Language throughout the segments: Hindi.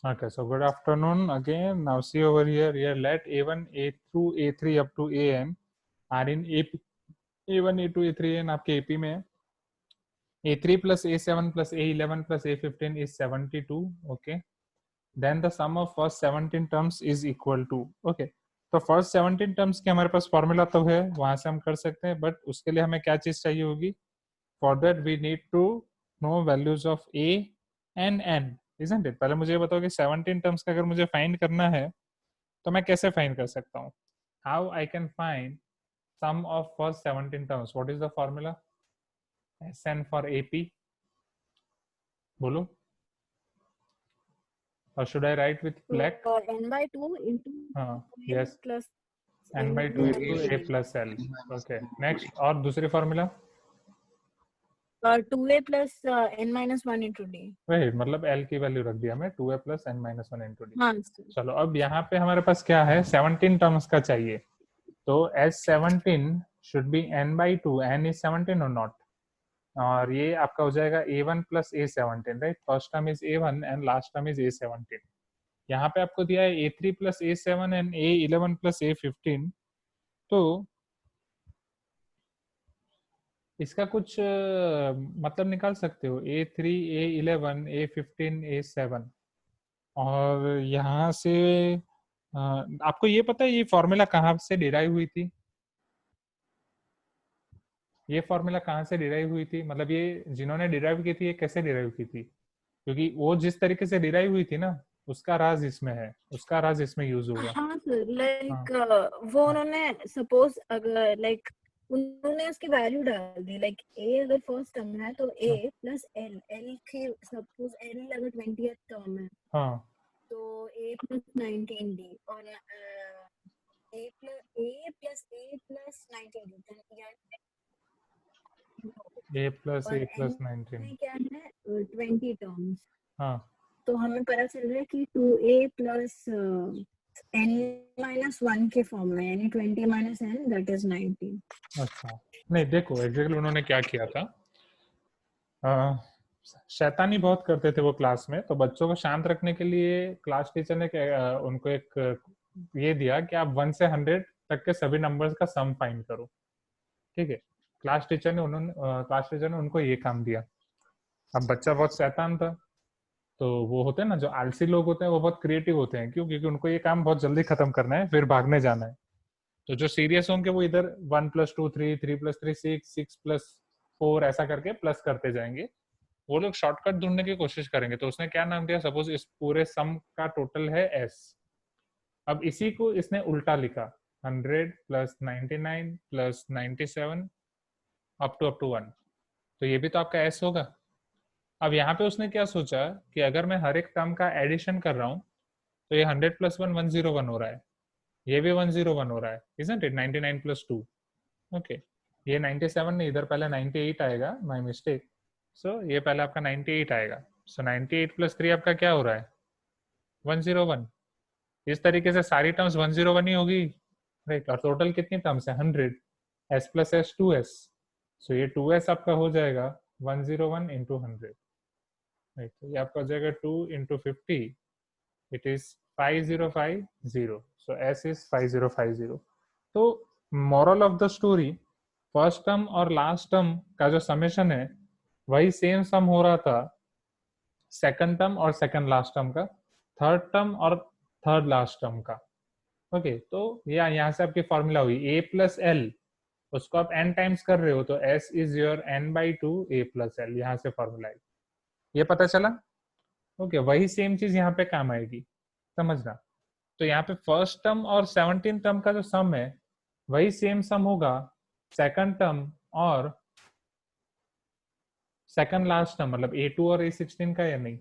Okay, so good afternoon again. Now see over here, let A1, A through A3 up to AN are in AP, A1, A2, A3, and आपके AP में है. A3 plus A7 plus A11 plus A15 is 72. Okay. Then the sum of first 17 terms is equal to. Okay. तो फर्स्ट 17 टर्म्स के हमारे पास फॉर्मूला तो है, वहां से हम कर सकते हैं, बट उसके लिए हमें क्या चीज चाहिए होगी? For that we need to know values of a and n, isn't it? पहले मुझे ये बताओ कि 17 टर्म्स का अगर मुझे फाइंड करना है तो मैं कैसे फाइंड कर सकता हूँ? How I can find sum of first 17 terms? What is the formula? S n for AP, बोलो. और should I write with black? n by 2 into हाँ, n yes, plus n by 2 into a plus l. Okay, next. और दूसरी formula? 2a plus n minus 1 into d. वही, मतलब l की वैल्यू रख दिया मैं 2a plus n minus 1 into d. हाँ चलो, अब यहाँ पे हमारे पास क्या है? 17 टर्म्स का चाहिए. तो S17 should be n by 2. n is 17 or not? और ये आपका हो जाएगा A1 plus A17, right? First term is A1 and last term is A17. यहाँ पे आपको दिया है A3 plus A7 and A11 plus A15. तो इसका कुछ मतलब निकाल सकते हो? A3, A11, A15, A7. और यहाँ से आपको ये पता है ये फॉर्मूला कहाँ से डिराइव हुई थी? ये फॉर्मूला कहाँ से डिराइव हुई थी? मतलब ये जिन्होंने डिराइव की थी, ये कैसे डिराइव की थी? क्योंकि वो जिस तरीके से डिराइव हुई थी ना, उसका राज इसमें है, उसका राज इसमें यूज होगा. हाँ सर, हाँ, वो हाँ, उन्होंने सपोज अगर उन्होंने उसकी वैल्यू डाल दी, ए अगर फर्स्ट टर्म है तो a हाँ, प्लस एल, एल की सपोज एल अगर 20th टर्म है हाँ. तो a प्लस 19 d और a plus 19 d A plus और A n plus 19. में क्या है 20 टर्म्स. हाँ. तो हमें पता चल रहा है कि 2a प्लस n माइनस 1 के फॉर्म में, यानी 20 माइनस n दैट इज 19. अच्छा, नहीं देखो एग्जैक्टली उन्होंने क्या किया था. शैतानी बहुत करते थे वो क्लास में, तो बच्चों को शांत रखने के लिए क्लास टीचर ने उनको एक ये दिया कि आप 1 से 100 तक के सभी नंबर्स का सम फाइंड करो. ठीक है. क्लास टीचर ने उनको ये काम दिया. अब बच्चा बहुत शैतान था, तो वो होते हैं ना जो आलसी लोग होते हैं, वो बहुत क्रिएटिव होते हैं. क्यों? क्योंकि उनको ये काम बहुत जल्दी खत्म करना है, फिर भागने जाना है. तो जो सीरियस होंगे वो इधर 1 plus 2 3, 3 plus 3 6, 6 plus 4 ऐसा करके प्लस करते जाएंगे. वो लोग शॉर्टकट ढूंढने की कोशिश करेंगे. तो उसने क्या नाम दिया? सपोज इस पूरे सम का टोटल है s. अब इसी को इसने उल्टा लिखा, 100 प्लस 99 प्लस 97 अप टू 1. तो ये भी तो आपका s होगा. अब यहाँ पे उसने क्या सोचा कि अगर मैं हर एक टर्म का एडिशन कर रहा हूँ तो ये 100 प्लस 1 101 हो रहा है, ये भी 101 हो रहा है, इजंट इट? 99 प्लस 2. ओके. ये 97 नहीं, इधर पहले 98 आएगा, माय मिस्टेक. सो ये पहले आपका 98 आएगा. सो 98 प्लस 3 आपका क्या हो रहा है? 101. इस तरीके से सारी टर्म्स 101 ही होगी, राइट? और टोटल कितनी टर्म्स है? 100. s plus S 2s. सो ये 2s आपका हो जाएगा 101 इंटू 100, राइट? तो ये आपका हो जाएगा 2 into 50. It is 5050. So s is 5050. तो moral of the story, first term और लास्ट टर्म का जो समेशन है वही सेम सम हो रहा था सेकंड टर्म और सेकंड लास्ट टर्म का, थर्ड टर्म और थर्ड लास्ट टर्म का. ओके. तो ये यहाँ से आपकी फॉर्मूला हुई a प्लस एल. उसको आप n टाइम्स कर रहे हो तो s is your n by 2 a plus L. यहाँ से फॉर्मूला है, ये पता चला? ओके. वही सेम चीज यहाँ पे काम आएगी, समझना. तो यहाँ पे फर्स्ट टर्म और 17 टर्म का जो सम है वही सेम सम होगा सेकंड टर्म और सेकंड लास्ट टर्म, मतलब A2 और A16 का, या नहीं?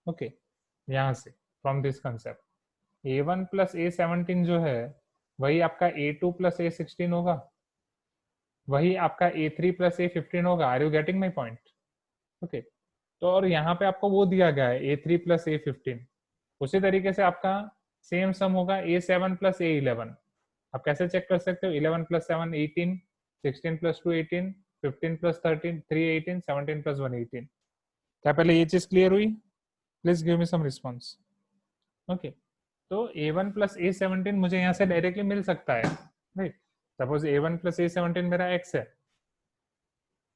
ओके. यहाँ से from this concept A1 plus A17 जो है वही आपका A2 प्लस A16 होगा, वही आपका A3 प्लस A15 होगा. Are you getting my point? Okay. तो और यहाँ पे आपको वो दिया गया है A3 प्लस A15. उसी तरीके से आपका सेम सम होगा A7 प्लस A11. आप कैसे चेक कर सकते हो? 11 प्लस 7 18, 16 प्लस 2 18, 15 प्लस 13 3 18, 17 प्लस 1 18. क्या पहले ये चीज क्लियर हुई? Please give me some response. Okay, तो a1 प्लस a17 मुझे यहाँ से डायरेक्टली मिल सकता है, right. Suppose a1 plus a17 मेरा x है,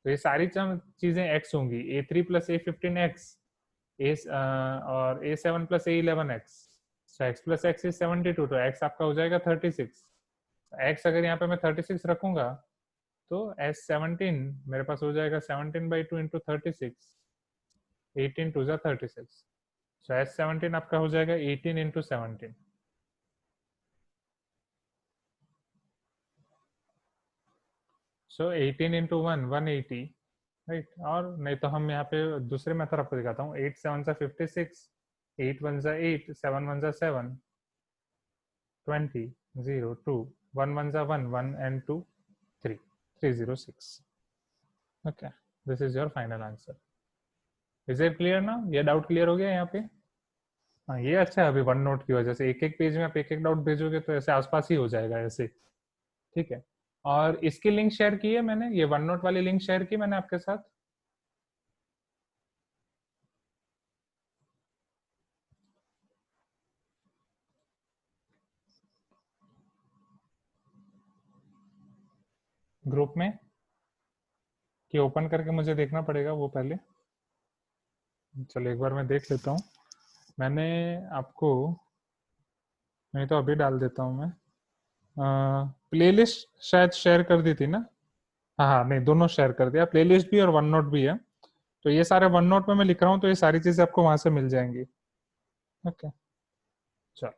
तो ये सारी चीजें x होंगी, a3 प्लस a15 x, और a7 plus a11 x, so x plus x is 72, तो x आपका हो जाएगा 36। x अगर यहाँ पे मैं 36 रखूंगा तो s17 मेरे पास हो जाएगा 17/2 इंटू 36, 18 टू जा 36, सो s17 आपका हो जाएगा 18 इंटू 17, सो 18 इंटू 1 180, राइट। और नहीं तो हम यहाँ पे दूसरे मेथड आपको दिखाता हूँ, 8 7 जा 56, 8 1 जा 8, 7 1 जा 7, 20 0 2, 1 1 जा 1 1 and 2 3, 306। Okay, this is your final answer. Is it clear ना? ये डाउट क्लियर हो गया यहाँ पे? हाँ, ये अच्छा है। अभी वन नोट की वजह से एक एक पेज में आप एक एक डाउट भेजोगे तो ऐसे आसपास ही हो जाएगा ऐसे, ठीक है। और इसकी लिंक शेयर की है मैंने, ये वन नोट वाली लिंक शेयर की मैंने आपके साथ। ग्रुप में कि ओपन करके मुझे देखना पड़ेगा वो पहले। चलो एक बार मैं देख लेता हूँ। मैंने आपको, नहीं तो अभी डाल देता हूँ मैं, प्लेलिस्ट शायद शेयर कर दी थी ना? हाँ हाँ, नहीं दोनों शेयर कर दिया, प्लेलिस्ट भी और वन नोट भी है। तो ये सारे वन नोट में मैं लिख रहा हूँ, तो ये सारी चीजें आपको वहां से मिल जाएंगी। ओके, चलो।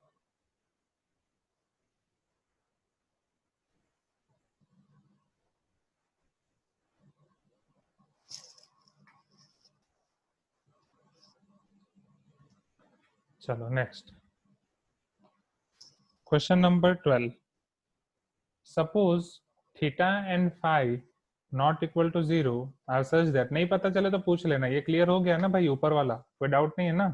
चलो next question number 12। Suppose theta and phi not equal to 0 are such that, नहीं पता चले तो पूछ लेना। ये क्लियर हो गया ना भाई? ऊपर वाला कोई डाउट नहीं है ना?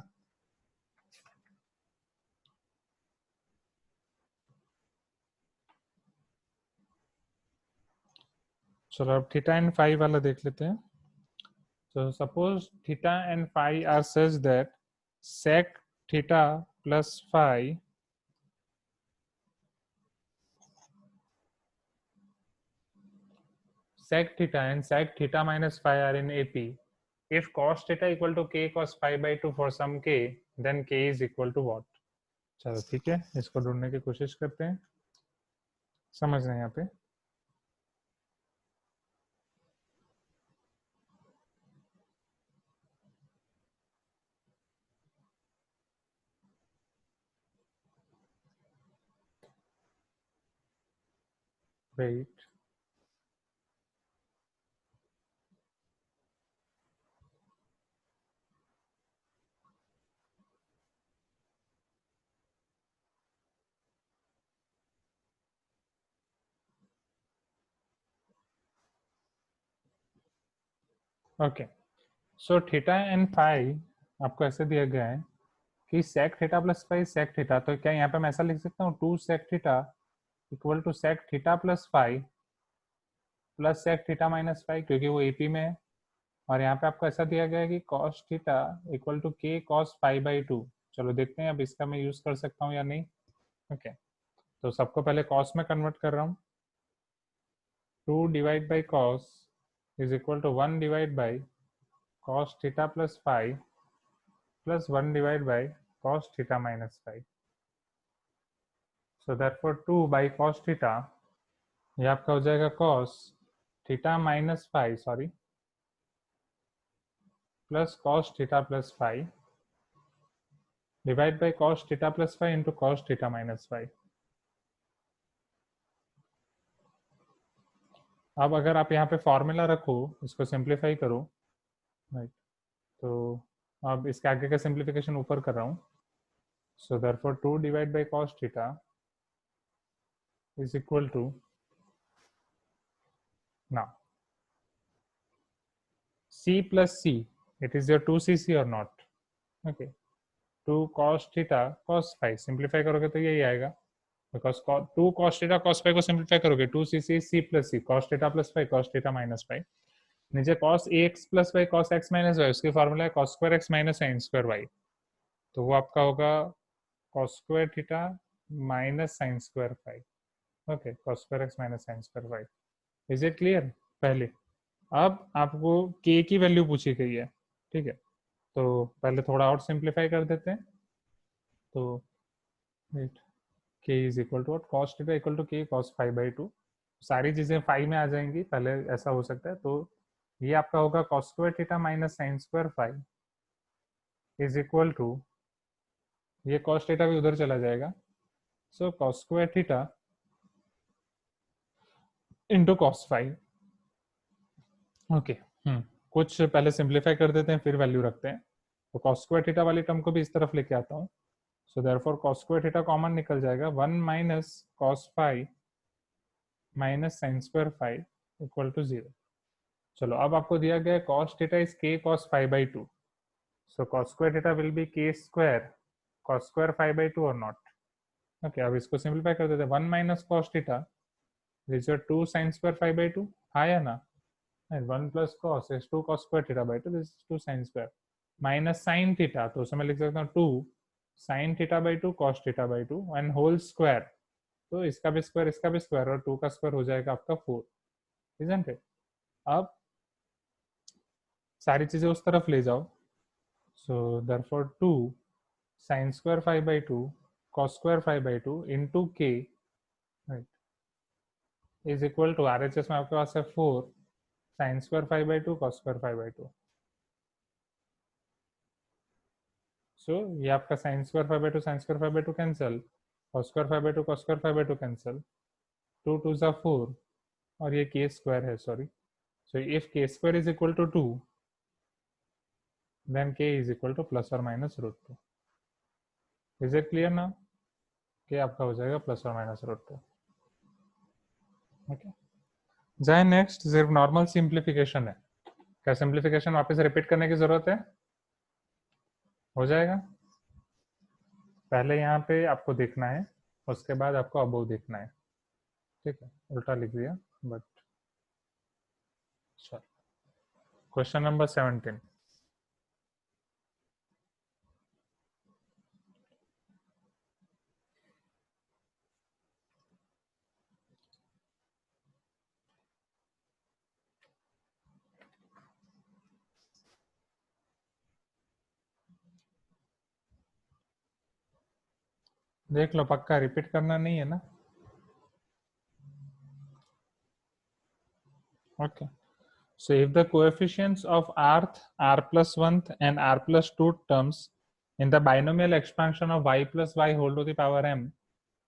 चलो अब थीटा एंड फाई वाला देख लेते हैं। So suppose theta and phi are such that sec theta plus phi sec theta and sec theta minus phi are in AP. If cos theta equal to k cos phi by 2 for some k, then k is equal to what? चलो ठीक है, इसको ढूंढने की कोशिश करते हैं। समझ रहे हैं यहाँ पे? Wait, okay. So theta and phi आपको ऐसे दिया गया है कि sec theta plus phi sec theta, तो क्या यहाँ पे मैं ऐसा लिख सकता हूँ 2 sec theta equal to sec theta plus phi plus sec theta minus phi, क्योंकि वो एपी में है। और यहाँ पे आपको ऐसा दिया गया है कि cos theta equal to k cos phi by 2। चलो देखते हैं अब इसका मैं यूज कर सकता हूँ या नहीं। ओके, तो सबको पहले cos में कन्वर्ट कर रहा हूँ। 2 divide by cos is equal to 1 divide by cos theta plus phi plus 1 divide by cos theta minus phi. So therefore 2 by cos theta, ये आपका हो जाएगा cos theta minus phi, sorry, plus cos theta plus phi divide by cos theta plus phi into cos theta minus phi. अब अगर आप यहाँ पे फॉर्मूला रखो, इसको सिंप्लीफाई करो, राइट, तो अब इसके आगे का सिंप्लीफिकेशन ऊपर कर रहा हूँ। So therefore 2 divide by cos theta is equal to, now c plus c, it is your 2cc or not? okay, 2 cos theta cos phi, simplify करोगे तो यही आएगा, because 2 cos theta cos phi को सिंप्लीफाई करोगे 2cc c plus c, cos theta plus phi cos theta minus phi, नीचे cos ax plus y cos x minus y, उसकी फॉर्मूला है cos square x minus sin square y, तो वो आपका होगा cos square theta minus sine square five. Okay, cos square x minus sine square five. Is it clear? पहले अब आपको k की वैल्यू पूछी गई है, ठीक है, तो पहले थोड़ा और सिंप्लीफाई कर देते हैं। तो wait, k is equal to cos theta equal to k cos five by two. सारी चीजें फाइव में आ जाएंगी, पहले ऐसा हो सकता है। तो ये आपका होगा cos square theta minus sine square five is equal to, ये cos थीटा भी उधर चला जाएगा, so cos square theta into cos five. Okay, कुछ पहले सिंप्लीफाई कर देते हैं फिर वैल्यू रखते हैं। तो cos स्क्वायर थीटा वाली टर्म को भी इस तरफ लेके आता हूँ। So therefore cos square theta common निकल जाएगा, 1 minus cos five minus sine square five equal to 0। चलो, अब आपको दिया गया है cos theta is k cos five by two, so cos square theta will be k square cos square five by two और नॉट। ओके, अब इसको सिंप्लीफाई कर देते हैं, 1 minus cos theta is 2 sine square five by to, हाँ या ना? 1 plus cos is 2 cos square theta by 2, this is 2 sin square minus sin theta, तो उसमें लिख सकता हूँ 2 sin theta by 2 cos theta by 2 and whole square, तो इसका भी स्क्वायर और 2 का स्क्वायर हो जाएगा आपका 4, isn't it? अब सारी चीजें उस तरफ ले जाओ, सो therefore 2 sin square 5 by 2 cos square 5 by 2 into k, right, is equal to RHS में आपके पास है 4 sin square 5 by 2 cos square 5 by 2। So ये आपका sine square 5 by 2 sine square 5 by 2 cancel, cos square 5 by 2 cos square 5 by 2 cancel, 2 2 जा 4 और ये k स्क्वायर है, sorry. So if k square is equal to 2 then k is equal to plus और minus root 2। Is it clear ना? k आपका हो जाएगा प्लस और माइनस रूट 2। ओके, जाए नेक्स्ट, सिर्फ नॉर्मल सिंप्लीफिकेशन है। क्या सिंप्लीफिकेशन वापस रिपीट करने की जरूरत है? हो जाएगा। पहले यहाँ पे आपको देखना है, उसके बाद आपको अबोव देखना है, ठीक है, उल्टा लिख दिया बट चल। क्वेश्चन नंबर 17, देख लो, पक्का रिपीट करना नहीं है ना? Okay, so if the coefficients of rth, r plus 1th and r plus 2th terms in the binomial expansion of y plus y whole to the power m,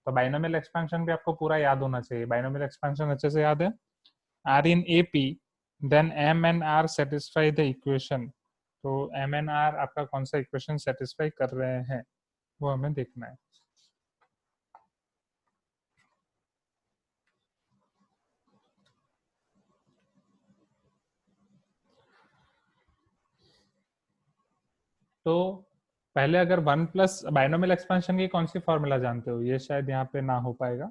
तो बाइनोमियल एक्सपेंशन भी आपको पूरा याद होना चाहिए। बाइनोमियल एक्सपेंशन अच्छे से याद है, r in ap then m and r satisfy the equation। तो m and r आपका कौन सा इक्वेशन सेटिस्फाई कर रहे हैं वो हमें देखना है। तो पहले अगर 1 प्लस बाइनोमियल एक्सपेंशन की कौन सी फॉर्मूला जानते हो, ये शायद यहाँ पे ना हो पाएगा,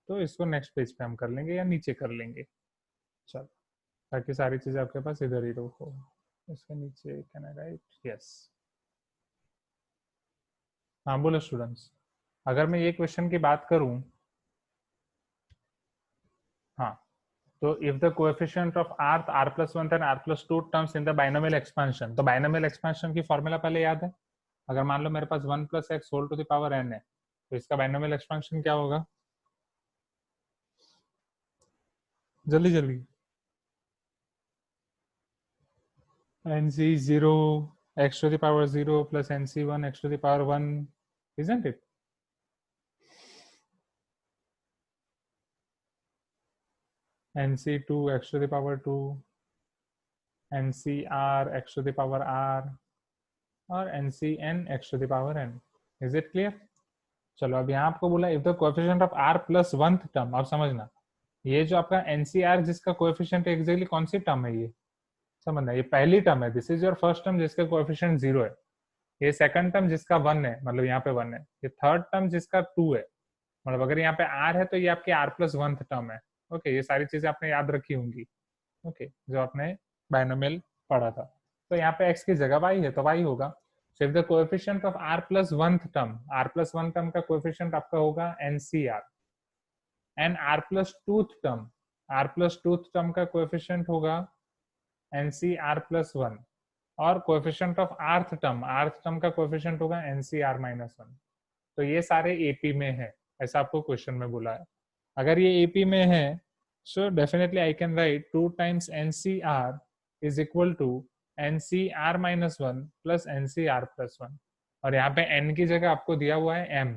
तो इसको नेक्स्ट पेज पे हम कर लेंगे या नीचे कर लेंगे। चलो, ताकि सारी चीजें आपके पास इधर ही हो। इसके नीचे कैन आई राइट? यस, हाँ बोलो स्टूडेंट्स। अगर मैं ये क्वेश्चन की बात करूं, हाँ, तो if the coefficient of r plus 1 and r plus 2 terms in the binomial expansion, तो बाइनोमियल एक्सपेंशन की फॉर्मूला पहले याद है। अगर मान लो मेरे पास 1 plus x whole to the power n है, तो इसका बाइनोमियल एक्सपेंशन क्या होगा? जल्दी जल्दी, nc0 x to the power 0 plus nc1 x to the power 1, isn't it? nc2 x to the power 2, ncr x to the power r और ncn x to the power n। Is it clear? चलो, अब यहाँ आपको बोला if the coefficient of r plus 1th term, अब समझना, ये जो आपका ncr जिसका कोएफिशिएंट एग्जैक्टली कौन सी टर्म है, ये समझना, ये पहली टर्म है, this is your first term जिसका कोएफिशिएंट 0 है, ये सेकंड टर्म जिसका 1 है, मतलब यहाँ पे 1 है, ये थर्ड टर्म जिसका 2 है, मतलब अगर यहाँ पे r है तो ये आपकी r प्लस 1th टर्म है। ओके, ये सारी चीजें आपने याद रखी होंगी, ओके, जो आपने बाइनोमियल पढ़ा था। तो यहाँ पे x की जगह y है तो y होगा। So if the coefficient of r plus 1th term, r plus 1 term का coefficient आपका होगा NCR, and r plus 2th term, r plus 2th term का coefficient होगा NCR plus 1, और coefficient of rth term का coefficient होगा NCR minus 1. तो ये सारे AP में है, ऐसा आपको क्वेश्चन में बोला है. अगर ये AP में है, so definitely I can write 2 times NCR is equal to NCR minus 1 plus NCR plus 1. और यहाँ पे N की जगह आपको दिया हुआ है M,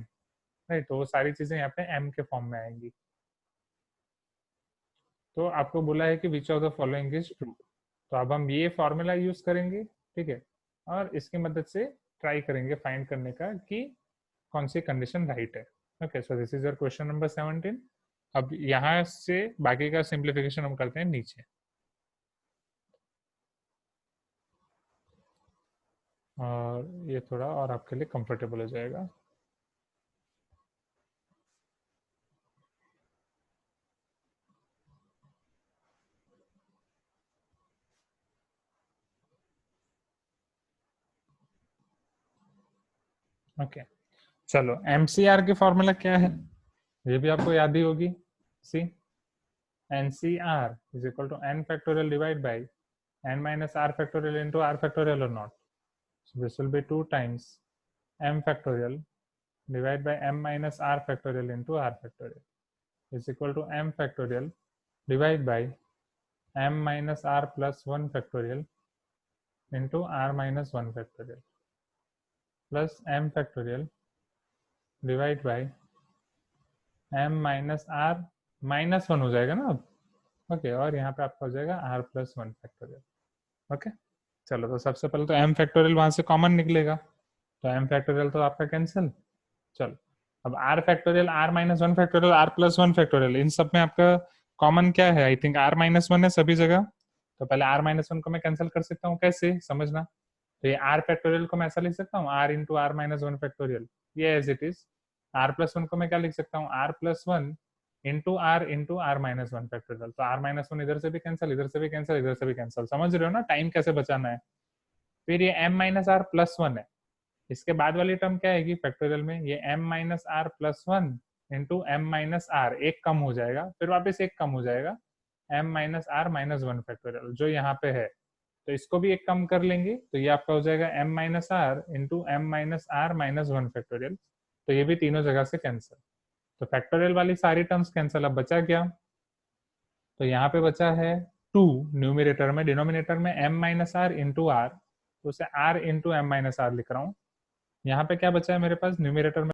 राइट? तो वो सारी चीजें यहाँ पे M के फॉर्म में आएंगी. तो आपको बोला है कि which of the following is true. तो अब हम ये फॉर्मूला यूज करेंगे, ठीक है, और इसकी मदद से ट्राई करेंगे फाइंड करने का कि कौन सी कंडीशन राइट है. Okay, so this is your question number 17. अब यहाँ से बाकी का सिंप्लीफिकेशन हम करते हैं नीचे. और ये थोड़ा और आपके लिए कंफर्टेबल हो जाएगा. ओके, चलो MCR की फॉर्मूला क्या है, ये भी आपको याद ही होगी. सी NCR is equal to n factorial divided by n minus r factorial into r factorial or not. So this will be 2 times m factorial divided by m minus r factorial into r factorial is equal to m factorial divided by m minus r plus 1 factorial into r minus 1 factorial plus m factorial divided by m minus r minus 1 हो जाएगा ना अब. ओके, और यहाँ पे आपका हो जाएगा r plus 1 factorial. ओके, चलो तो सबसे पहले तो m फैक्टोरियल वहां से कॉमन निकलेगा, तो m फैक्टोरियल तो आपका कैंसिल. चलो अब r factorial, r minus 1 factorial, r plus 1 factorial, इन सब में आपका कॉमन क्या है? आई थिंक r माइनस 1 है सभी जगह. तो पहले r माइनस 1 को मैं कैंसिल कर सकता हूँ, कैसे समझना. तो ये r फैक्टोरियल को मैं ऐसा लिख सकता हूँ r into R minus 1 factorial, ये as it is. r plus 1 को मैं क्या लिख सकता हूँ, r plus 1 into R minus 1 factorial. तो r माइनस 1 इधर से भी कैंसिल, इधर से भी कैंसिल, इधर से भी कैंसिल. समझ रहे हो ना टाइम कैसे बचाना है. फिर ये m माइनस आर प्लस 1 है, इसके बाद वाली टर्म क्या आएगी फैक्टोरियल में, ये m minus r plus 1 into m minus r, एक कम हो जाएगा, फिर वापस एक कम हो जाएगा, m minus r minus 1 factorial जो यहाँ पे है. तो इसको भी एक कम कर लेंगे, तो ये आपका हो जाएगा m minus r into m minus r minus 1 factorial. तो ये भी तीनों जगह से कैंसिल. तो फैक्टोरियल वाली सारी टर्म्स कैंसिल. अब बचा क्या, तो यहाँ पे बचा है 2 न्यूमिनेटर में, डिनोमिनेटर में m minus r into r, तो उसे r into m minus r लिख रहा हूँ. यहाँ पे क्या बचा है मेरे पास न्यूमिनेटर में,